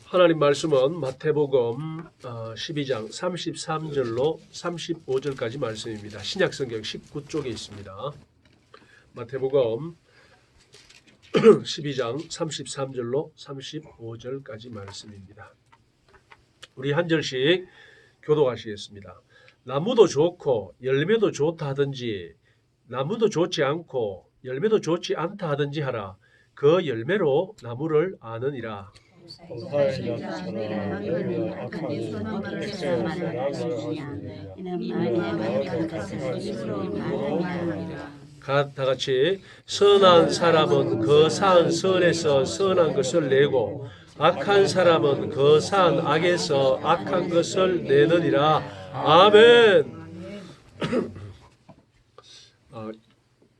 하나님 말씀은 마태복음 12장 33절로 35절까지 말씀입니다. 신약성경 19쪽에 있습니다. 마태복음 12장 33절로 35절까지 말씀입니다. 우리 한 절씩 교독하시겠습니다. 나무도 좋고 열매도 좋다 하든지 나무도 좋지 않고 열매도 좋지 않다 하든지 하라. 그 열매로 나무를 아느니라. 다 같이 선한 사람은 그 산 선에서 선한 것을 내고 악한 사람은 그 산 악에서 악한 것을 내느니라. 아멘.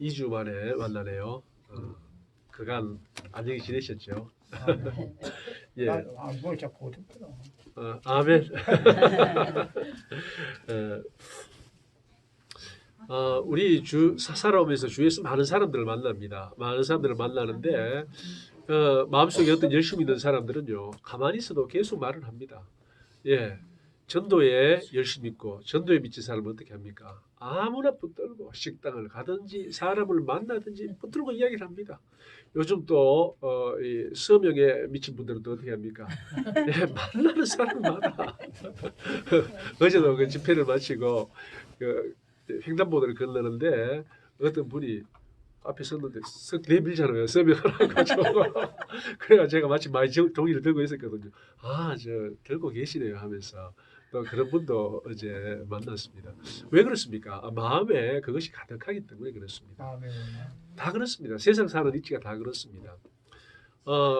2주 만에 만나네요. 그간 안녕히 지내셨죠? 예. 뭘 자꾸 어렵더라. 아멘. 우리 살아오면서 주위에서 많은 사람들을 만납니다. 많은 사람들을 만나는데 마음속에 어떤 열심히 있는 사람들은요, 가만히 있어도 계속 말을 합니다. 예, 전도에 열심히 있고 전도에 미친 사람은 어떻게 합니까? 아무나 붙들고 식당을 가든지 사람을 만나든지 붙들고 이야기를 합니다. 요즘 또 이 서명에 미친 분들은 또 어떻게 합니까? 예, 만나는 사람마다 어제도 그 집회를 마치고 그 횡단보도를 건너는데 어떤 분이 앞에 섰는데 썩 내밀잖아요. 서명하라고 가지고. 그래가 제가 마치 많이 종이를 들고 있었거든요. 저 들고 계시네요 하면서 또 그런 분도 어제 만났습니다. 왜 그렇습니까? 마음에 그것이 가득하기 때문에 그렇습니다. 다 그렇습니다. 세상 사는 이치가 다 그렇습니다.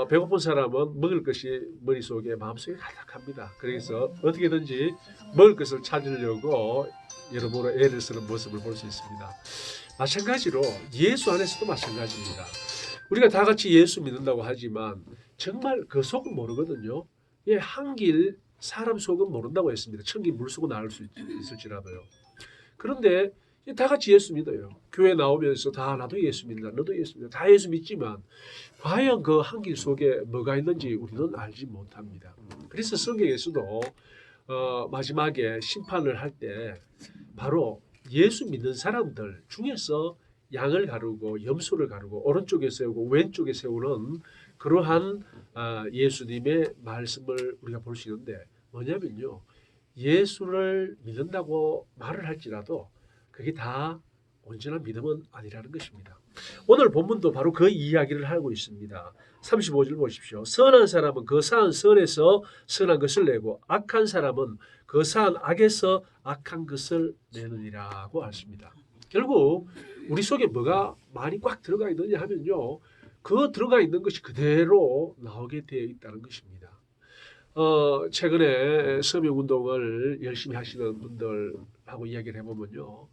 배고픈 사람은 먹을 것이 머릿속에 마음속에 가득합니다. 그래서 어떻게든지 먹을 것을 찾으려고 여러모로 애를 쓰는 모습을 볼 수 있습니다. 마찬가지로 예수 안에서도 마찬가지입니다. 우리가 다 같이 예수 믿는다고 하지만 정말 그 속은 모르거든요. 예, 한길 사람 속은 모른다고 했습니다. 천길 물속은 알 수 있을지라도요. 그런데 다 같이 예수 믿어요. 교회 나오면서 다 나도 예수 믿는다, 너도 예수 믿는다, 다 예수 믿지만 과연 그 한길 속에 뭐가 있는지 우리는 알지 못합니다. 그래서 성경에서도 마지막에 심판을 할 때 바로 예수 믿는 사람들 중에서 양을 가르고 염소를 가르고 오른쪽에 세우고 왼쪽에 세우는 그러한 예수님의 말씀을 우리가 볼 수 있는데 뭐냐면요. 예수를 믿는다고 말을 할지라도 그게 다 온전한 믿음은 아니라는 것입니다. 오늘 본문도 바로 그 이야기를 하고 있습니다. 35절 보십시오. 선한 사람은 그 산 선에서 선한 것을 내고 악한 사람은 그 산 악에서 악한 것을 내느니라고 하십니다. 결국 우리 속에 뭐가 많이 꽉 들어가 있느냐 하면요. 그 들어가 있는 것이 그대로 나오게 되어 있다는 것입니다. 최근에 서명운동을 열심히 하시는 분들하고 이야기를 해보면요.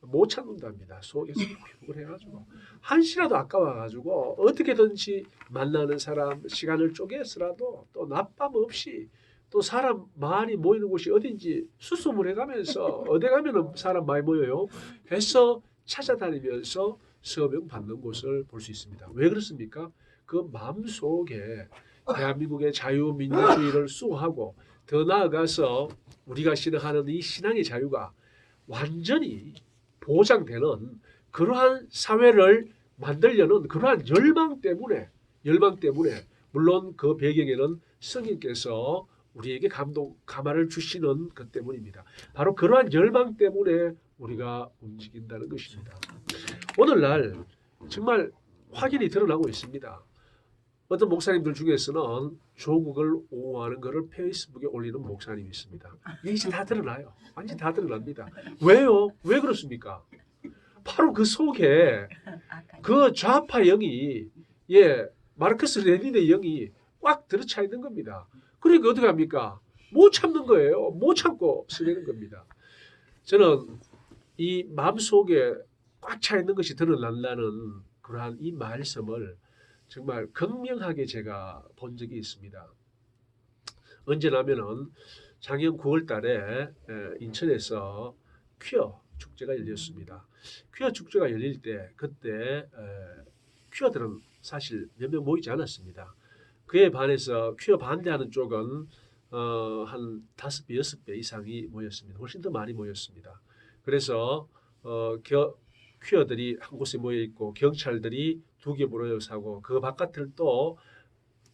못 참는답니다. 속에서 욕을 해가지고 한시라도 아까워가지고 어떻게든지 만나는 사람 시간을 쪼개서라도 또 낮밤 없이 또 사람 많이 모이는 곳이 어딘지 수소문해가면서 어디 가면은 사람 많이 모여요. 해서 찾아다니면서 서명 받는 곳을 볼 수 있습니다. 왜 그렇습니까? 그 마음속에 대한민국의 자유민주주의를 수호하고 더 나아가서 우리가 신앙하는 이 신앙의 자유가 완전히 보장되는 그러한 사회를 만들려는 그러한 열망 때문에 물론 그 배경에는 성령께서 우리에게 감화를 주시는 것 때문입니다. 바로 그러한 열망 때문에 우리가 움직인다는 것입니다. 오늘날 정말 확연히 드러나고 있습니다. 어떤 목사님들 중에서는 조국을 옹호하는 것을 페이스북에 올리는 목사님이 있습니다. 이게 이제 다 드러나요. 완전히 다 드러납니다. 왜요? 왜 그렇습니까? 바로 그 속에 그 좌파 영이 마르크스 레닌의 영이 꽉 들어차 있는 겁니다. 그러니까 어떻게 합니까? 못 참는 거예요. 못 참고 쓰내는 겁니다. 저는 이 마음속에 꽉 차 있는 것이 드러난다는 그러한 이 말씀을 정말 극명하게 제가 본 적이 있습니다. 언제냐면은 작년 9월 달에 인천에서 퀴어 축제가 열렸습니다. 퀴어 축제가 열릴 때 그때 퀴어들은 사실 몇 명 모이지 않았습니다. 그에 반해서 퀴어 반대하는 쪽은 한 5배, 6배 이상이 모였습니다. 훨씬 더 많이 모였습니다. 그래서 퀴어들이 한 곳에 모여 있고 경찰들이 두 개 모여서 하고 그 바깥을 또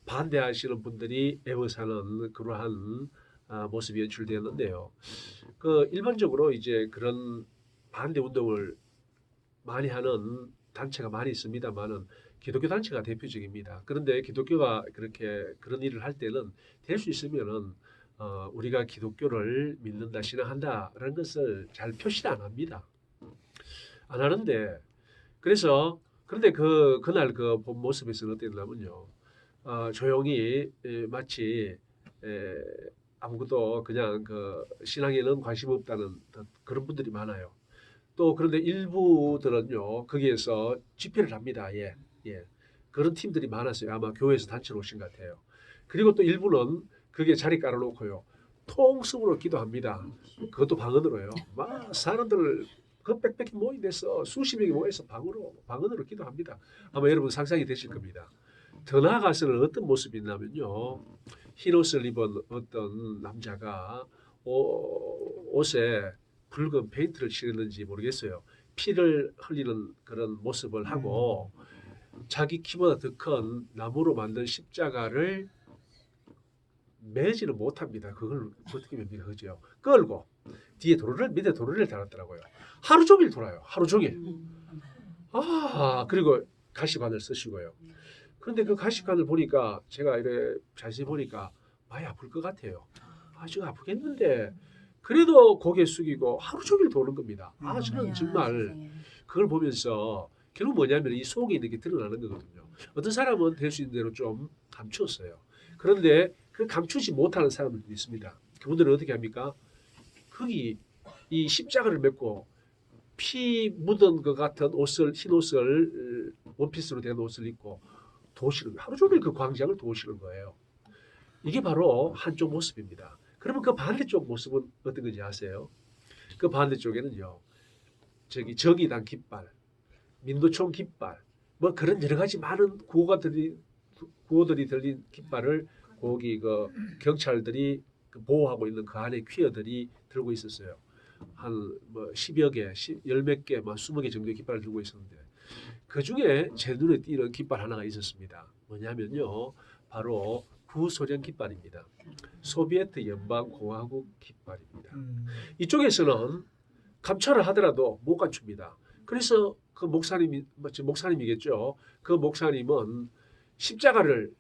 반대하시는 분들이 애워사는 그러한 모습이 연출되었는데요. 그 일반적으로 이제 그런 반대 운동을 많이 하는 단체가 많이 있습니다만은 기독교 단체가 대표적입니다. 그런데 기독교가 그렇게 그런 일을 할 때는 될 수 있으면은 우리가 기독교를 믿는다, 신앙한다라는 것을 잘 표시를 안 합니다. 안 하는데 그래서 그런데 그날 그 본 모습에서는 어땠냐면요. 조용히 마치 아무것도 그냥 그 신앙에는 관심 없다는 그런 분들이 많아요. 또 그런데 일부들은요 거기에서 집회를 합니다. 예, 예. 그런 팀들이 많았어요. 아마 교회에서 단체로 오신 것 같아요. 그리고 또 일부는 그게 자리 깔아놓고요 통성으로 기도합니다. 그것도 방언으로요. 막 사람들 그 빽빽히 모인데서 수십 명이 모여서 방언으로 기도합니다. 아마 여러분 상상이 되실 겁니다. 더 나아가서는 어떤 모습이 있냐면요. 흰 옷을 입은 어떤 남자가 옷에 붉은 페인트를 칠했는지 모르겠어요. 피를 흘리는 그런 모습을 하고 자기 키보다 더 큰 나무로 만든 십자가를 매지는 못합니다. 그걸 어떻게 맵니까? 그죠? 끌고 뒤에 밑에 도로를 달았더라고요. 하루 종일 돌아요. 하루 종일. 그리고 가시관을 쓰시고요. 그런데 그 가시관을 보니까 제가 이래 자세히 보니까 많이 아플 것 같아요. 지금 아프겠는데 그래도 고개 숙이고 하루 종일 도는 겁니다. 저는 정말 그걸 보면서 결국 뭐냐면 이 속에 있는 게 드러나는 거거든요. 어떤 사람은 될 수 있는 대로 좀 감추었어요. 그런데 그 감추지 못하는 사람들도 있습니다. 그분들은 어떻게 합니까? 거기 이 십자가를 맺고 피 묻은 것 같은 옷을 흰 옷을 원피스로 된 옷을 입고 도시는 하루 종일 그 광장을 도시는 거예요. 이게 바로 한쪽 모습입니다. 그러면 그 반대쪽 모습은 어떤 건지 아세요? 그 반대쪽에는요. 정의당 깃발, 민노총 깃발, 뭐 그런 여러 가지 많은 구호들이 들린 깃발을 거기 그 경찰들이 보호하고 있는 그 안에 퀴어들이 들고 있었어요. 한 뭐 10여 개, 10몇 개, 막 20개 정도의 깃발을 들고 있었는데 그 중에 제 눈에 띄는 깃발 하나가 있었습니다. 뭐냐면요. 바로 구소련 깃발입니다. 소비에트 연방공화국 깃발입니다. 이쪽에서는 감찰을 하더라도 못 감춥니다. 그래서 그 목사님이겠죠. 그 목사님은 십자가를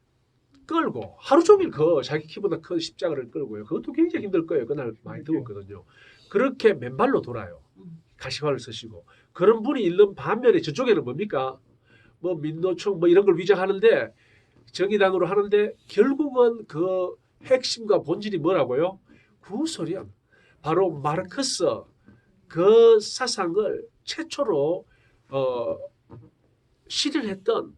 끌고 하루 종일 그 자기 키보다 큰 십자가를 끌고요. 그것도 굉장히 힘들 거예요. 그날 많이 더웠거든요. 그렇게 맨발로 돌아요. 가시관을 쓰시고 그런 분이 있는 반면에 저쪽에는 뭡니까? 뭐 민노총 뭐 이런 걸 위장하는데 정의당으로 하는데 결국은 그 핵심과 본질이 뭐라고요? 구소련. 바로 마르크스 그 사상을 최초로 실현했던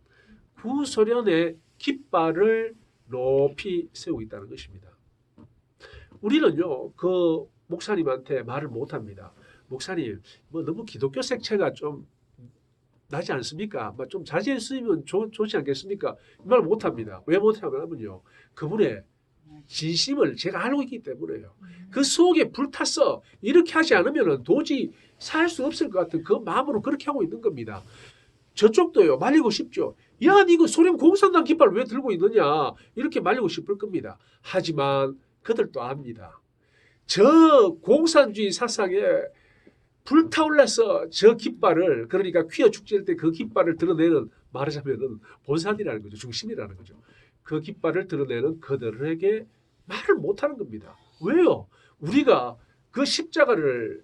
구소련의 깃발을 높이 세우고 있다는 것입니다. 우리는요, 그 목사님한테 말을 못합니다. 목사님, 뭐 너무 기독교 색채가 좀 나지 않습니까? 뭐 좀 자제해 쓰면 좋지 않겠습니까? 말 못합니다. 왜 못하냐면요, 그분의 진심을 제가 알고 있기 때문에요. 그 속에 불탔어. 이렇게 하지 않으면 도저히 살 수 없을 것 같은 그 마음으로 그렇게 하고 있는 겁니다. 저쪽도요. 말리고 싶죠. 야, 이거 소련 공산당 깃발 왜 들고 있느냐. 이렇게 말리고 싶을 겁니다. 하지만 그들도 압니다. 저 공산주의 사상에 불타올라서 저 깃발을 그러니까 퀴어 축제할 때 그 깃발을 드러내는 말하자면은 본산이라는 거죠. 중심이라는 거죠. 그 깃발을 드러내는 그들에게 말을 못하는 겁니다. 왜요? 우리가 그 십자가를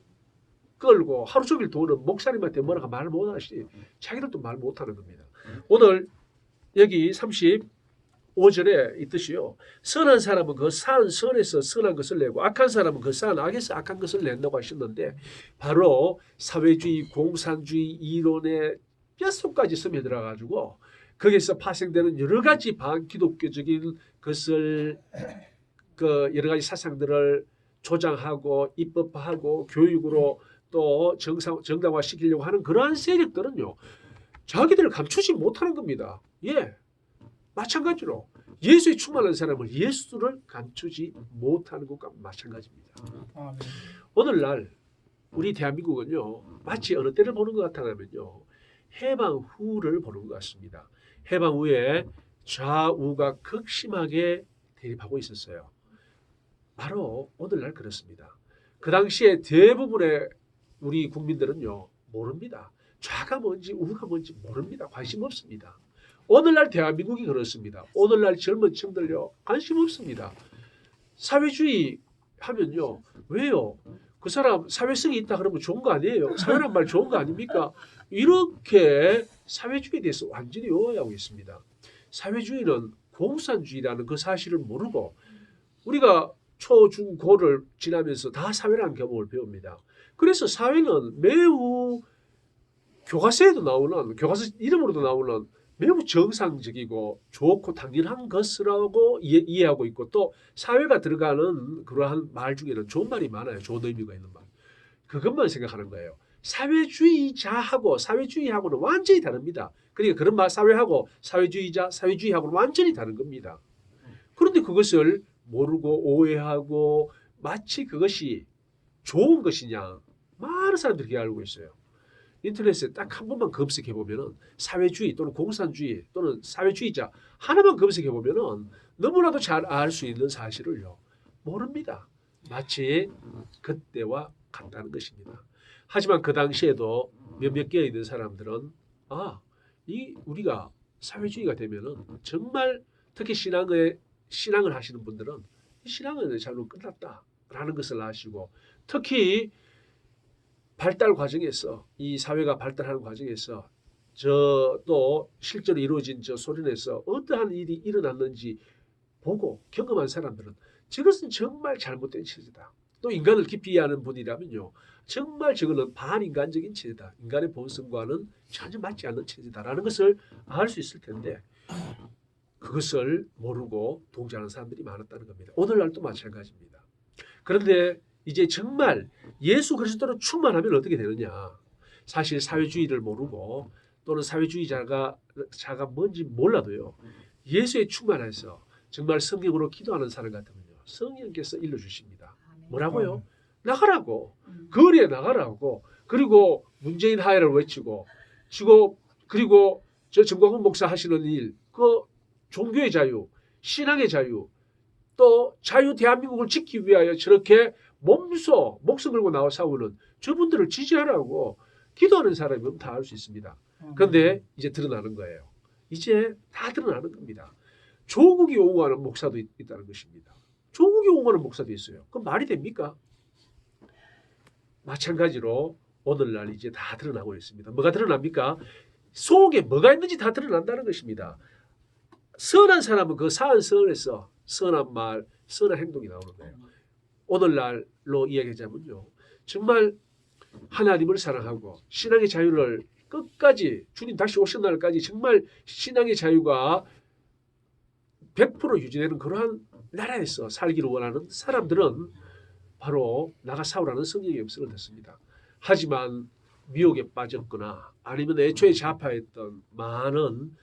끌고 하루 종일 도는 목사님한테 뭐라고 말 못하시 자기들도 말 못하는 겁니다. 오늘 여기 35절에 있듯이요. 선한 사람은 그 선에서 선한 것을 내고 악한 사람은 그 악에서 악한 것을 낸다고 하셨는데 바로 사회주의, 공산주의 이론의 뼛속까지 스며들어가지고 거기서 파생되는 여러 가지 반기독교적인 것을 그 여러 가지 사상들을 조장하고 입법화하고 교육으로 또 정당화시키려고 하는 그러한 세력들은요. 자기들을 감추지 못하는 겁니다. 예. 마찬가지로 예수에 충만한 사람은 예수를 감추지 못하는 것과 마찬가지입니다. 아멘. 오늘날 우리 대한민국은요, 마치 어느 때를 보는 것 같아면요, 해방 후를 보는 것 같습니다. 해방 후에 좌우가 극심하게 대립하고 있었어요. 바로 오늘날 그렇습니다. 그 당시에 대부분의 우리 국민들은요, 모릅니다. 좌가 뭔지 우가 뭔지 모릅니다. 관심 없습니다. 오늘날 대한민국이 그렇습니다. 오늘날 젊은 층들요, 관심 없습니다. 사회주의 하면요, 왜요? 그 사람 사회성이 있다 그러면 좋은 거 아니에요? 사회란 말 좋은 거 아닙니까? 이렇게 사회주의에 대해서 완전히 오해하고 있습니다. 사회주의는 공산주의라는 그 사실을 모르고 우리가 초, 중, 고를 지나면서 다 사회라는 경험을 배웁니다. 그래서 사회는 매우 교과서에도 나오는, 교과서 이름으로도 나오는 매우 정상적이고 좋고 당연한 것이라고 이해하고 있고, 또 사회가 들어가는 그러한 말 중에는 좋은 말이 많아요. 좋은 의미가 있는 말. 그것만 생각하는 거예요. 사회주의하고는 완전히 다릅니다. 그러니까 그런 말, 사회하고 사회주의하고는 완전히 다른 겁니다. 그런데 그것을 모르고 오해하고 마치 그것이 좋은 것이냐, 많은 사람들이 그렇게 알고 있어요. 인터넷에 딱 한 번만 검색해 보면은 사회주의 또는 공산주의 또는 사회주의자 하나만 검색해 보면은 너무나도 잘 알 수 있는 사실을요, 모릅니다. 마치 그때와 같다는 것입니다. 하지만 그 당시에도 몇몇 개 있는 사람들은 우리가 사회주의가 되면은 정말 특히 신앙을 하시는 분들은 신앙은 잘못 끝났다라는 것을 아시고, 특히 발달 과정에서, 이 사회가 발달하는 과정에서 또 실제로 이루어진 소련에서 어떠한 일이 일어났는지 보고 경험한 사람들은 저것은 정말 잘못된 체제다. 또 인간을 깊이 이해하는 분이라면요, 정말 저거는 반인간적인 체제다. 인간의 본성과는 전혀 맞지 않는 체제다라는 것을 알 수 있을 텐데, 그것을 모르고 동조하는 사람들이 많았다는 겁니다. 오늘날도 마찬가지입니다. 그런데 이제 정말 예수 그리스도로 충만하면 어떻게 되느냐? 사실 사회주의를 모르고 또는 사회주의자가 뭔지 몰라도요, 예수에 충만해서 정말 성경으로 기도하는 사람 같으면요, 성령께서 일러주십니다. 뭐라고요? 나가라고. 거리에 나가라고. 그리고 문재인 하야를 외치고, 그리고 정광훈 목사 하시는 일, 그 종교의 자유, 신앙의 자유, 또 자유 대한민국을 지키기 위하여 저렇게 몸소 목숨 걸고 나와 싸우는 저분들을 지지하라고 기도하는 사람이면 다 알 수 있습니다. 그런데 이제 드러나는 거예요. 이제 다 드러나는 겁니다. 조국이 옹호하는 목사도 있다는 것입니다. 조국이 옹호하는 목사도 있어요. 그럼 말이 됩니까? 마찬가지로 오늘날 이제 다 드러나고 있습니다. 뭐가 드러납니까? 속에 뭐가 있는지 다 드러난다는 것입니다. 선한 사람은 그 사한 선에서 선한 말, 선한 행동이 나오는 거예요. 오늘날로 이야기하자면요, 정말 하나님을 사랑하고 신앙의 자유를 끝까지, 주님 다시 오신 날까지 정말 신앙의 자유가 100% 유지되는 그러한 나라에서 살기를 원하는 사람들은 바로 나가 싸우라는 성령의 음성을 듣습니다. 하지만 미혹에 빠졌거나 아니면 애초에 좌파했던 많은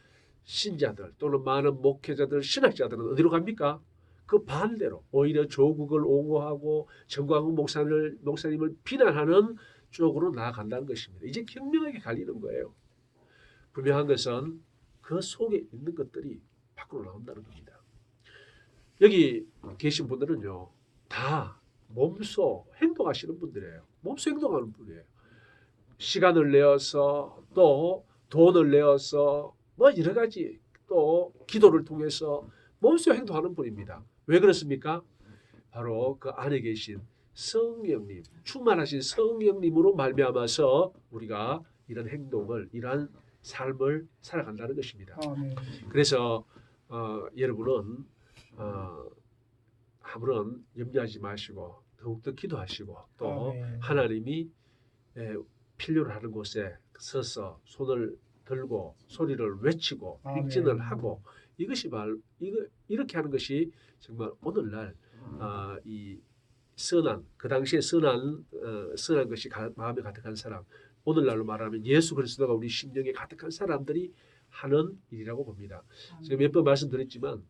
신자들 또는 많은 목회자들, 신학자들은 어디로 갑니까? 그 반대로 오히려 조국을 옹호하고 정광훈 목사님을 비난하는 쪽으로 나아간다는 것입니다. 이제 경명하게 갈리는 거예요. 분명한 것은 그 속에 있는 것들이 밖으로 나온다는 겁니다. 여기 계신 분들은요, 다 몸소 행동하시는 분들이에요. 몸소 행동하는 분이에요. 시간을 내어서, 또 돈을 내어서, 뭐 여러 가지, 또 기도를 통해서 몸소 행동하는 분입니다. 왜 그렇습니까? 바로 그 안에 계신 성령님, 충만하신 성령님으로 말미암아서 우리가 이런 행동을, 이러한 삶을 살아간다는 것입니다. 그래서 여러분은 아무런 염려하지 마시고 더욱더 기도하시고, 또 하나님이 필요로 하는 곳에 서서 손을 들고 소리를 외치고 행진을 하고, 이렇게 하는 것이 정말 오늘날 이 선한, 그 당시에 선한 것이 마음에 가득한 사람, 오늘날로 말하면 예수 그리스도가 우리 심령에 가득한 사람들이 하는 일이라고 봅니다. 제가 몇 번 말씀드렸지만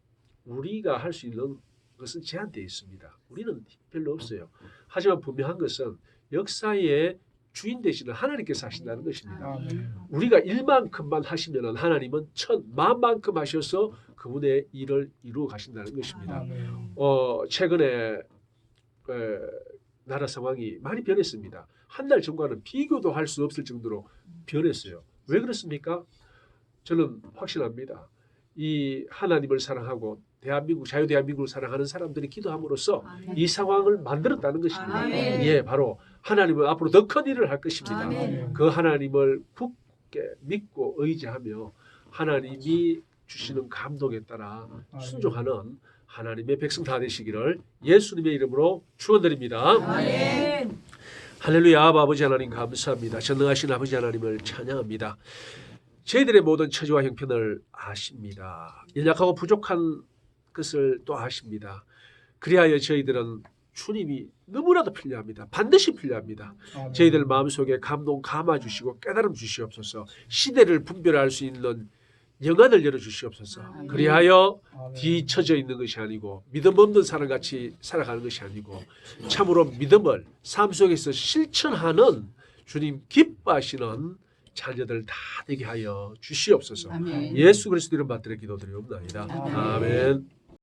우리가 할 수 있는 것은 제한되어 있습니다. 우리는 별로 없어요. 하지만 분명한 것은 역사의 주인 되시는 하나님께서 하신다는 것입니다. 우리가 일만큼만 하시면 하나님은 천만만큼 하셔서 그분의 일을 이루어 가신다는 것입니다. 최근에 나라 상황이 많이 변했습니다. 한 달 전과는 비교도 할 수 없을 정도로 변했어요. 왜 그렇습니까? 저는 확신합니다. 이 하나님을 사랑하고 대한민국 자유대한민국을 사랑하는 사람들이 기도함으로써 이 상황을 만들었다는 것입니다. 예, 바로 하나님은 앞으로 더 큰 일을 할 것입니다. 그 하나님을 굳게 믿고 의지하며 하나님이 주시는 감동에 따라 순종하는 하나님의 백성 다 되시기를 예수님의 이름으로 축원드립니다. 할렐루야. 아버지 하나님 감사합니다. 전능하신 아버지 하나님을 찬양합니다. 저희들의 모든 처지와 형편을 아십니다. 연약하고 부족한 것을 또 아십니다. 그리하여 저희들은 주님이 너무나도 필요합니다. 반드시 필요합니다. 저희들 마음속에 감동 감아 주시고 깨달음 주시옵소서. 시대를 분별할 수 있는 영안을 열어주시옵소서. 그리하여 뒤처져 있는 것이 아니고 믿음 없는 사람같이 살아가는 것이 아니고 참으로 믿음을 삶 속에서 실천하는 주님 기뻐하시는 자녀들 다 되게 하여 주시옵소서. 예수 그리스도 이름 받들어 기도드리옵나이다. 아멘.